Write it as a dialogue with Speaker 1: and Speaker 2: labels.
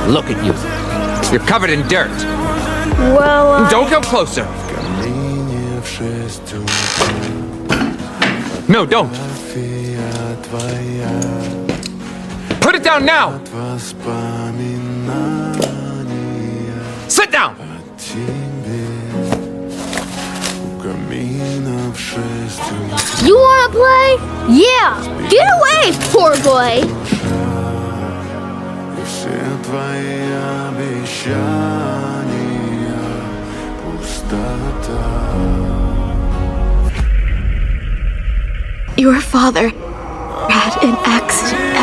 Speaker 1: Look at you. You're covered in dirt.
Speaker 2: Well,
Speaker 1: Don't come closer. No, don't. Put it down now. Sit down.
Speaker 2: You wanna play? Yeah! Get away, poor boy!
Speaker 3: Your father had an accident.